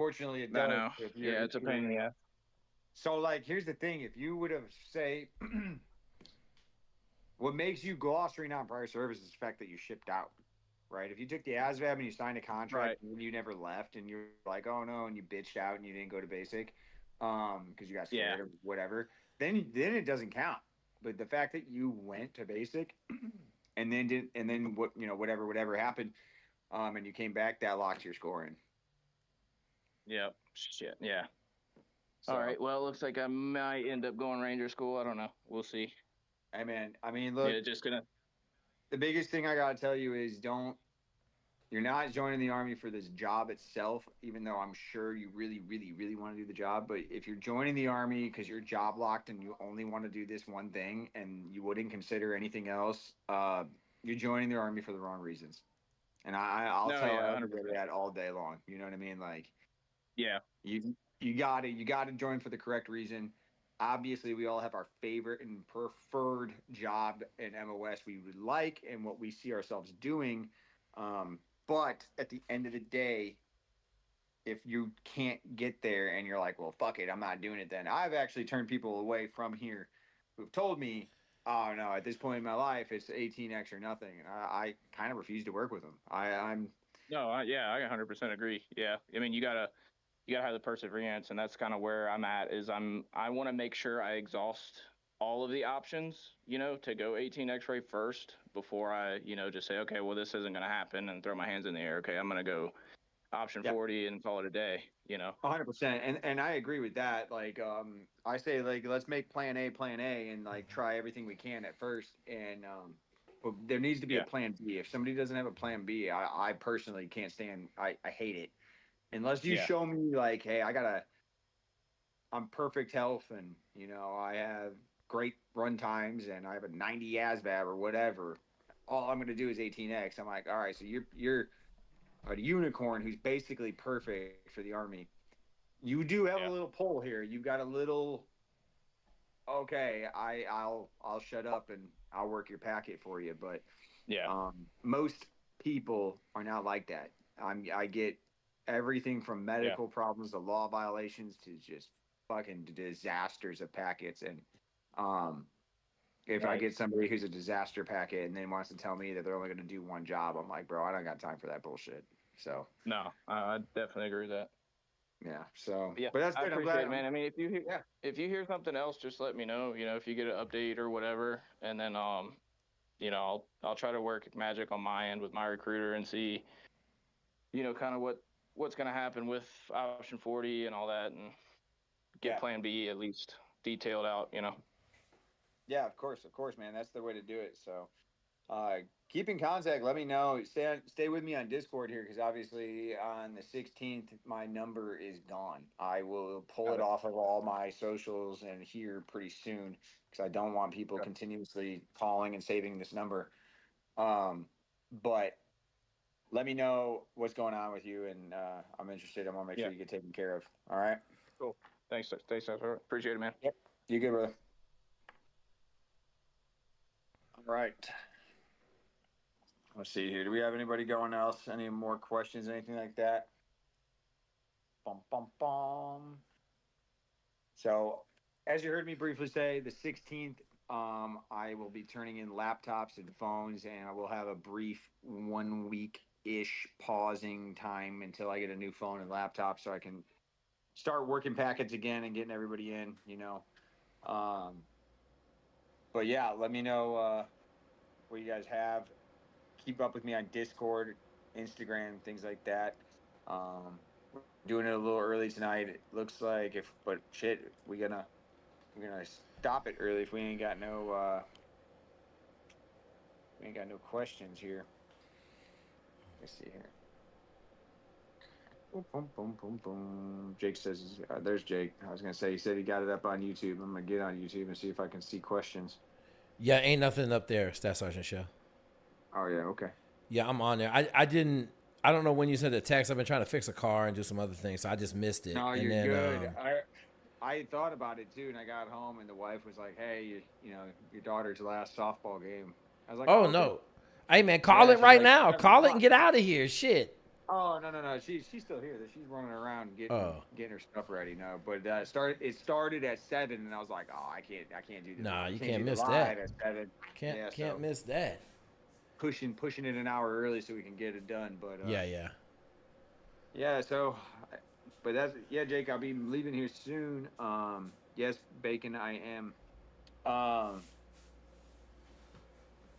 unfortunately, it I does. know. If Yeah, you're, it's a pain in the ass. so like, here's the thing: if you would have say, what makes you glossary non prior service is the fact that you shipped out, right? If you took the ASVAB and you signed a contract Right. and you never left, and you're like, oh no, and you bitched out and you didn't go to basic, because you got Yeah. scared or whatever, then it doesn't count. But the fact that you went to basic, and then what whatever happened, and you came back, that locks your score in. Yep. Shit. Yeah. All So, right. Well, it looks like I might end up going Ranger school. I don't know. We'll see. I mean, look, Yeah, just gonna. the biggest thing I gotta tell you is don't. You're not joining the army for this job itself, even though I'm sure you really, really, really want to do the job. But if you're joining the army because you're job locked and you only want to do this one thing and you wouldn't consider anything else, you're joining the army for the wrong reasons. And I'll No. tell Yeah. 100%. everybody that all day long. You know what I mean? Like, Yeah. you gotta join for the correct reason. Obviously, we all have our favorite and preferred job in MOS we would like and what we see ourselves doing. Um, but at the end of the day, if you can't get there and you're like, well, fuck it, I'm not doing it then. I've actually turned people away from here who've told me, oh no, at this point in my life, it's 18x or nothing. And I kind of refuse to work with them. I'm No. Yeah. I 100% agree. Yeah. I mean, you gotta have the perseverance, and that's kind of where I'm at. Is I want to make sure I exhaust all of the options, to go 18 X-ray first before I, just say, okay, well, this isn't gonna happen, and throw my hands in the air. Okay, I'm gonna go option yeah, 40 and call it a day. 100%, and I agree with that. Like, I say, like, let's make plan A, and like try everything we can at first, and but there needs to be a Yeah. plan B. If somebody doesn't have a plan B, I personally can't stand. I hate it unless you Yeah. show me like, hey, I'm perfect health, and I have great run times, and I have a 90 ASVAB or whatever. All I'm gonna do is 18x. I'm like, all right, so you're a unicorn who's basically perfect for the army. You do have a Yeah. little pull here. You got a little. Okay, I'll shut up and I'll work your packet for you. But Yeah. most people are not like that. I get everything from Yeah. medical problems to law violations to just fucking disasters of packets. And um, if I Right. get somebody who's a disaster packet and then wants to tell me that they're only going to do one job, I'm like, bro, I don't got time for that bullshit. So No, I definitely agree with that. yeah, so But yeah, but that's I good. I'm appreciate glad. it, man. I mean, Yeah, if you hear something else, just let me know. If you get an update or whatever, and then I'll try to work magic on my end with my recruiter and see, kind of what's going to happen with option 40 and all that, and get yeah. plan B at least detailed out. Yeah, of course, man. That's the way to do it. So, uh, keep in contact. Let me know. Stay with me on Discord here because obviously on the 16th, my number is gone. I will pull Got it it. off of all my socials and here pretty soon because I don't want people Okay. continuously calling and saving this number. But let me know what's going on with you, and I'm interested. I want to make Yeah. sure you get taken care of. All right. Cool. Thanks. Thanks. Appreciate it, man. Yep. You good, brother? All right. Let's see here. Do we have anybody going else? Any more questions? Anything like that? Bum, bum, bum. So, as you heard me briefly say, the 16th, I will be turning in laptops and phones, and I will have a brief 1 week ish pausing time until I get a new phone and laptop so I can start working packets again and getting everybody in. Um, but yeah, let me know what you guys have. Keep up with me on Discord, Instagram, things like that. We're doing it a little early tonight. It looks like but shit, we're gonna stop it early if we ain't got no questions here. Let's see here. Boom, boom, boom, boom, boom. Jake says, "There's Jake." I was gonna say he said he got it up on YouTube. I'm gonna get on YouTube and see if I can see questions. Yeah, ain't nothing up there, Staff Sergeant Show. Oh yeah, okay. Yeah, I'm on there. I didn't. I don't know when you sent the text. I've been trying to fix a car and do some other things, so I just missed it. No, And you're then, good. I thought about it too, and I got home, and the wife was like, "Hey, your daughter's last softball game." I was like, oh "Oh, okay." no, hey man, call Yeah, it she's right like now. seven Call it and o'clock. get out of here. Shit. Oh no. She's still here. She's running around Oh, getting her stuff ready. No, but it started at 7, and I was like, oh, I can't do this. nah, I you can't can't do the miss live that. at 7. Yeah, Can't so miss that. pushing it an hour early so we can get it done. But Yeah. yeah. So, but that's yeah, Jake. I'll be leaving here soon. Yes, Bacon. I am. Um,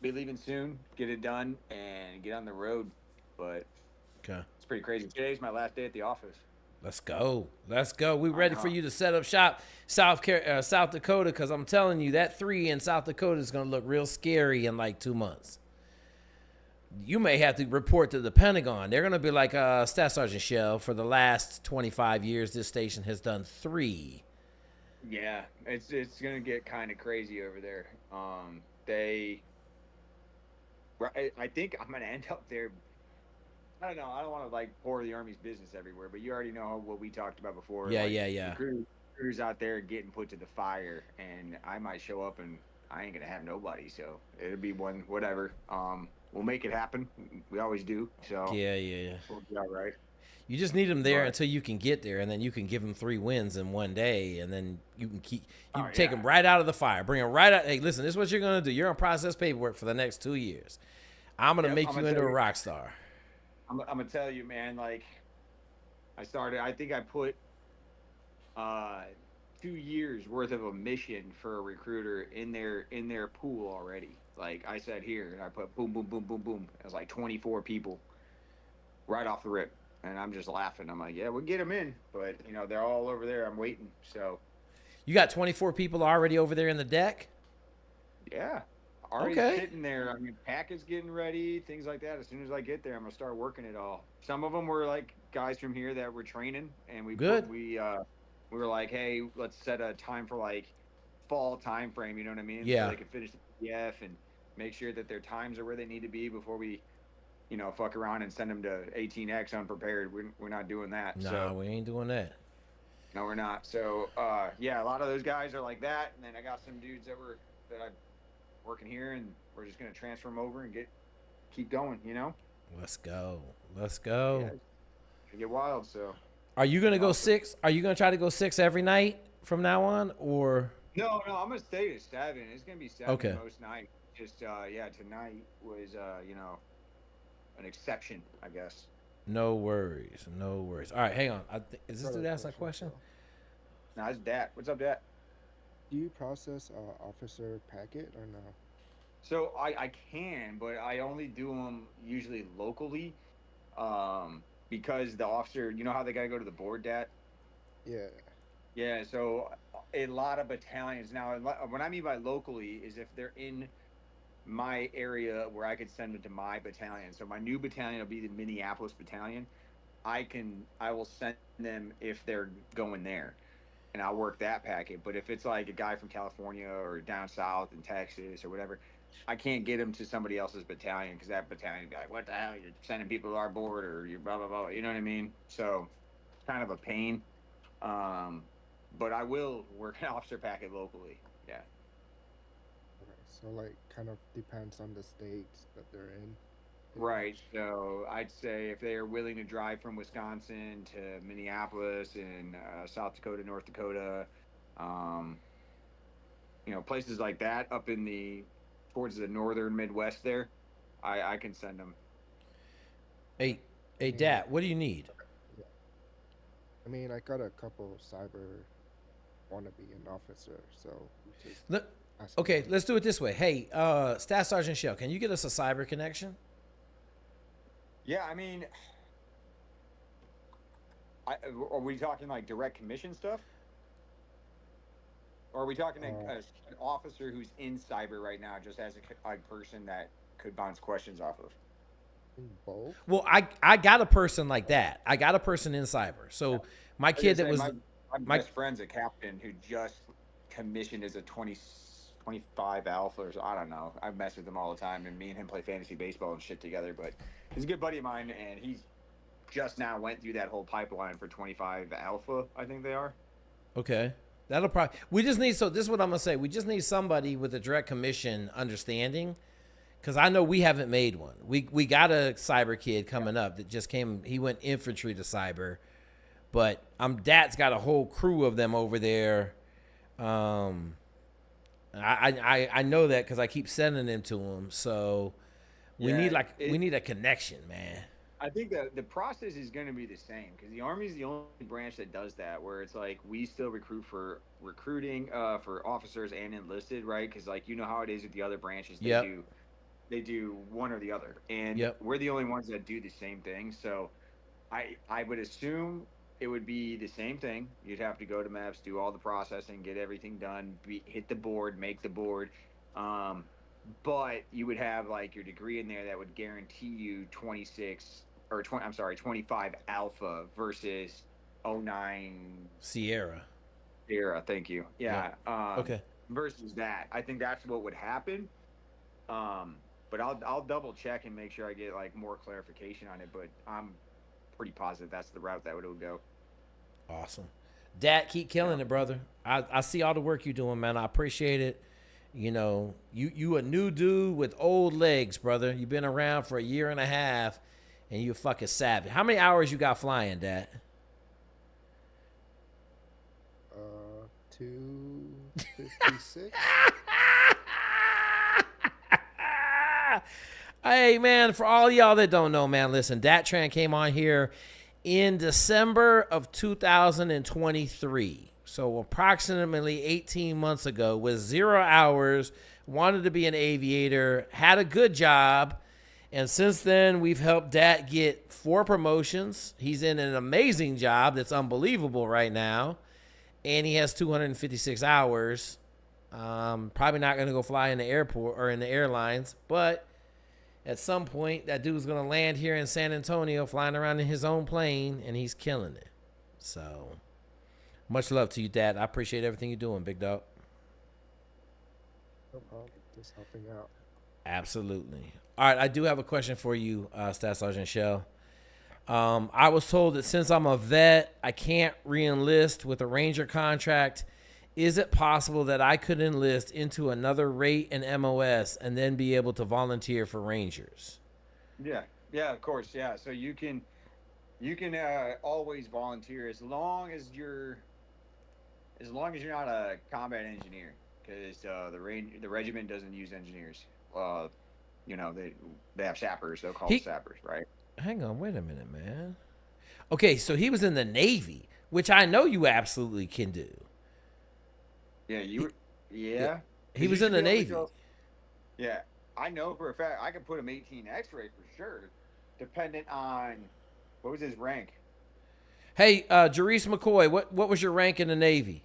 be leaving soon. Get it done and get on the road. But Okay. it's pretty crazy. Today's my last day at the office. Let's go. Let's go. We I ready for know. you to set up shop South Dakota, because I'm telling you that 3 in South Dakota is going to look real scary in like 2 months. You may have to report to the Pentagon. They're going to be like, Staff Sergeant Shell, for the last 25 years, this station has done 3. Yeah, it's gonna get kind of crazy over there. They, I think I'm gonna end up there. I don't know. I don't want to like pour the Army's business everywhere, but you already know what we talked about before. Yeah, Like yeah. recruiters out there getting put to the fire, and I might show up and I ain't gonna have nobody. So it'll be one whatever. We'll make it happen. We always do. So Yeah. we'll be all right. You just need them there But until you can get there, and then you can give them 3 wins in one day, and then you can oh take yeah, them right out of the fire, bring them right out. Hey, listen, this is what you're gonna do. You're gonna process paperwork for the next 2 years. I'm gonna yep. make I'm you gonna into tell a you. rock star. I'm gonna tell you, man. Like I started. I think I put uh 2 years worth of a mission for a recruiter in their pool already. Like I said here, and I put boom, boom, boom, boom, boom. It was like 24 people right off the rip, and I'm just laughing. I'm like, yeah, we'll get them in, but they're all over there. I'm waiting. So You got 24 people already over there in the deck. yeah, already Okay. sitting there. I mean, pack is getting ready, things like that. As soon as I get there, I'm gonna start working it all. Some of them were like guys from here that were training, and Good. we were like, hey, let's set a time for like fall time frame. You know what I mean? So Yeah. they could finish the PDF and make sure that their times are where they need to be before we, fuck around and send them to 18X unprepared. We're not doing that. Nah, So we ain't doing that. no, we're not. So yeah, a lot of those guys are like that, and then I got some dudes that I working here, and we're just gonna transfer them over and keep going. Let's go. Let's Yeah, go. it get wild. So Are you gonna go awesome. 6? Are you gonna try to go 6 every night from now on, or? No, I'm gonna stay to 7. It's gonna be 7 Okay. most nights. Just yeah, tonight was an exception, I guess. No worries. No worries. All right, hang on. Is this Got a dude asking a question? Now it's Dat. What's up, Dat? Do you process officer packet or no? So I can, but I only do them usually locally, because the officer, you know how they gotta go to the board, Dat. Yeah. Yeah, so a lot of battalions now. What I mean by locally is if they're in my area where I could send them to my battalion. So my new battalion will be the Minneapolis battalion. I will send them if they're going there, and I'll work that packet. But if it's like a guy from California or down south in Texas or whatever, I can't get him to somebody else's battalion because that battalion be like, what the hell, you're sending people to our board, or you're blah blah blah. You know what I mean? So kind of a pain. But I will work an officer packet locally. Yeah. Okay. So like kind of depends on the states that they're in. pretty Right. much. So I'd say if they are willing to drive from Wisconsin to Minneapolis and South Dakota, North Dakota, um, places like that up in towards the northern Midwest there, I can send them. Hey, I mean, Dat, what do you need? yeah. I mean, I got a couple cyber want to be an officer, so just Look, asking okay, them. let's do it this way. Hey, Staff Sergeant Shell, can you get us a cyber connection? Yeah, I mean, are we talking like direct commission stuff? Or are we talking an officer who's in cyber right now, just as a person that could bounce questions off of? In both. Well, I got a person like that. I got a person in cyber. So my I was kid that gonna was say, my my best friend's a captain who just commissioned as a 25 alpha, or so. I don't know. I mess with him all the time, and me and him play fantasy baseball and shit together. But he's a good buddy of mine, and he's just now went through that whole pipeline for 25 alpha. I think they are. okay. That'll probably we just need so this is what I'm gonna say. We just need somebody with a direct commission understanding. Because I know we haven't made one. We got a cyber kid coming up that just came. He went infantry to cyber, but Dat's got a whole crew of them over there. I know that because I keep sending them to him. So we need a connection, man. I think the process is going to be the same because the Army is the only branch that does that, where it's like we still recruit for recruiting for officers and enlisted, right? Because like you know how it is with the other branches, they do one or the other, and we're the only ones that do the same thing. So I would assume it would be the same thing. You'd have to go to MEPS, do all the processing, get everything done, hit the board, make the board. But you would have like your degree in there that would guarantee you 25 alpha versus 09 Sierra. Thank you. Yeah. Okay. Versus that, I think that's what would happen. But I'll double check and make sure I get like more clarification on it. But I'm pretty positive that's the route that would go. Awesome. Dat, keep killing it, brother. I see all the work you're doing, man. I appreciate it. You know, you a new dude with old legs, brother. You've been around for a year and a half, and you fucking savage. How many hours you got flying, Dat? 256. Hey, man, for all y'all that don't know, man, listen, Dat Tran came on here in December of 2023. So approximately 18 months ago, with 0 hours, wanted to be an aviator, had a good job. And since then, we've helped Dat get 4 promotions. He's in an amazing job that's unbelievable right now. And he has 256 hours. Probably not going to go fly in the airport or in the airlines. But at some point, that dude's going to land here in San Antonio, flying around in his own plane, and he's killing it. So much love to you, Dad. I appreciate everything you're doing, big dog. No problem. Just helping out. Absolutely. All right, I do have a question for you, Staff Sergeant Shell. I was told that since I'm a vet, I can't re-enlist with a Ranger contract. Is it possible that I could enlist into another rate and MOS and then be able to volunteer for Rangers? Yeah, of course, yeah. So you can always volunteer as long as you're not a combat engineer, because the regiment doesn't use engineers. You know, they have sappers. They'll call them sappers, right? Hang on, wait a minute, man. Okay, so he was in the Navy, which I know you absolutely can do. Yeah, he was in the Navy. Yeah, I know for a fact I could put him 18 X-ray for sure, dependent on what was his rank. Hey, Jerice McCoy, what was your rank in the Navy?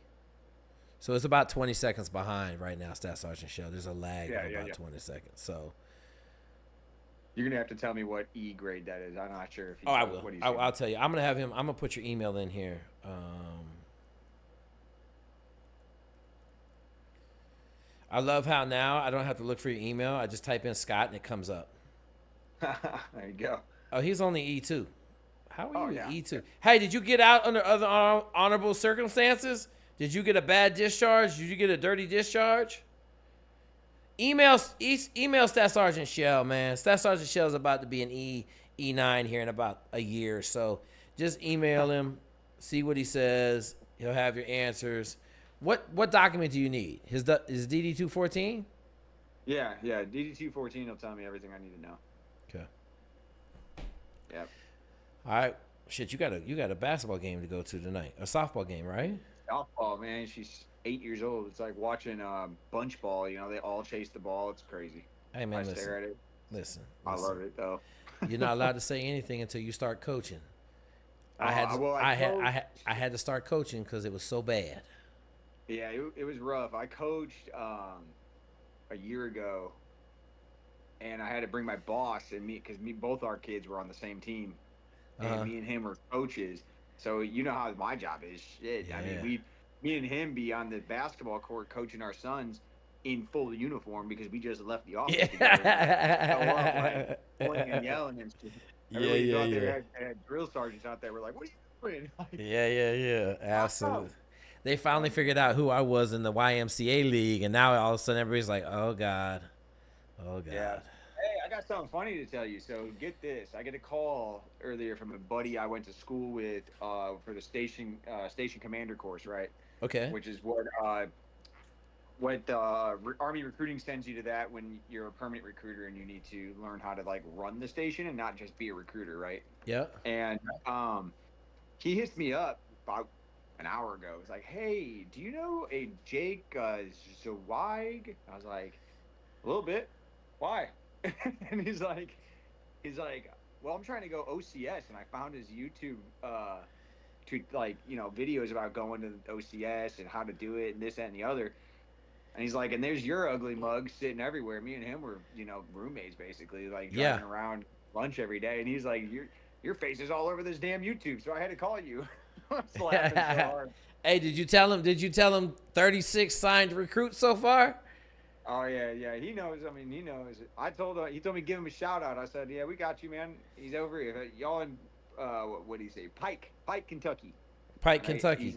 So it's about 20 seconds behind right now, Staff Sergeant Shell. There's a lag of about 20 seconds. So you're gonna have to tell me what E grade that is. I'm not sure if. I will. I'll tell you. I'm gonna have him. I'm gonna put your email in here. I love how now I don't have to look for your email. I just type in Scott and it comes up. There you go. Oh, he's only E2. How are you E2? Hey, did you get out under other honorable circumstances? Did you get a bad discharge? Did you get a dirty discharge? Email Staff Sergeant Shell, man. Staff Sergeant Shell is about to be an E9 here in about a year or so. Just email him, see what he says. He'll have your answers. What document do you need? His DD-214? Yeah. DD-214 will tell me everything I need to know. Okay. Yep. All right. Shit, you got a basketball game to go to tonight. A softball game, right? Softball, man. She's 8 years old. It's like watching bunch ball. You know, they all chase the ball. It's crazy. Hey, man, stare at it. Listen. I love it though. You're not allowed to say anything until you start coaching. I had to start coaching because it was so bad. Yeah, it was rough. I coached a year ago, and I had to bring my boss and me, because both our kids were on the same team, and me and him were coaches. So you know how my job is. Shit. Yeah. I mean, me and him be on the basketball court coaching our sons in full uniform because we just left the office together. Pointing and yelling and shit. Everybody out there had drill sergeants out there. We're like, what are you doing? Like, yeah. Absolutely. They finally figured out who I was in the YMCA league, and now all of a sudden everybody's like, oh, God. Yeah. got something funny to tell you. So get this. I get a call earlier from a buddy I went to school with for the station commander course, right? Okay. Which is what Army recruiting sends you to that when you're a permanent recruiter and you need to learn how to like run the station and not just be a recruiter, right? Yeah. And he hits me up about an hour ago. He's like, "Hey, do you know a Jake Zweig?" I was like, "A little bit. Why?" And he's like, "Well, I'm trying to go OCS, and I found his YouTube videos about going to OCS and how to do it and this, that, and the other." And he's like, "And there's your ugly mug sitting everywhere. Me and him were, roommates basically, like Yeah. driving around lunch every day." And he's like, your face is all over this damn YouTube, so I had to call you." I was laughing so hard. Hey, did you tell him 36 signed recruits so far? Oh yeah, he knows. I mean, he knows. I told him. He told me give him a shout out. I said, "Yeah, we got you, man. He's over here. Y'all in what do you say? Pike, Kentucky. Pike, Right? Kentucky.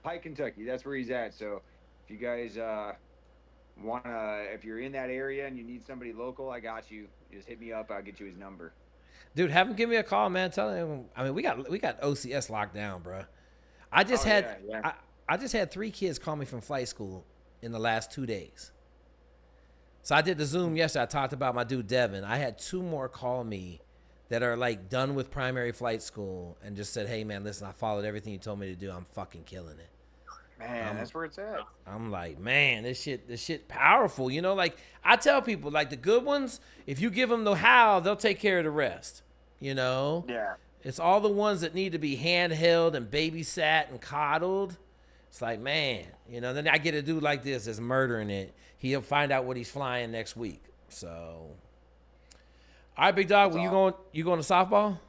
Pike, Kentucky. That's where he's at. So if you guys if you're in that area and you need somebody local, I got you. Just hit me up. I'll get you his number." Dude, have him give me a call, man. Tell him. I mean, we got OCS locked down, bro. I just I just had 3 kids call me from flight school in the last 2 days. So I did the Zoom yesterday. I talked about my dude Devin. I had 2 more call me that are like done with primary flight school and just said, "Hey man, listen, I followed everything you told me to do. I'm fucking killing it." Man, that's where it's at. I'm like, man, this shit powerful. Like I tell people, like the good ones, if you give them the how, they'll take care of the rest. Yeah. It's all the ones that need to be handheld and babysat and coddled. It's like, man, then I get a dude like this that's murdering it. He'll find out what he's flying next week. So, all right, big dog, you going to softball?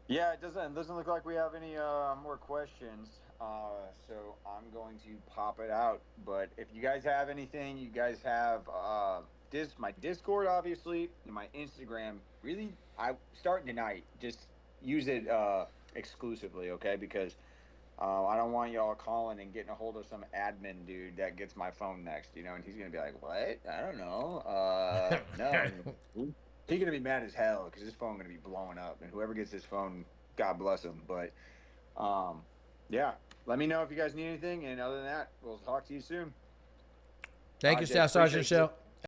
Yeah, it doesn't look like we have any more questions. So I'm going to pop it out. But if you guys have anything, you guys have my Discord, obviously, and my Instagram. Really, I starting tonight. Just use it exclusively, okay? Because I don't want y'all calling and getting a hold of some admin dude that gets my phone next, and he's gonna be like, "What? I don't know." No, he's gonna be mad as hell because his phone gonna be blowing up, and whoever gets his phone, God bless him. But yeah, let me know if you guys need anything, and other than that, we'll talk to you soon. Thank you, Staff Sergeant Shell.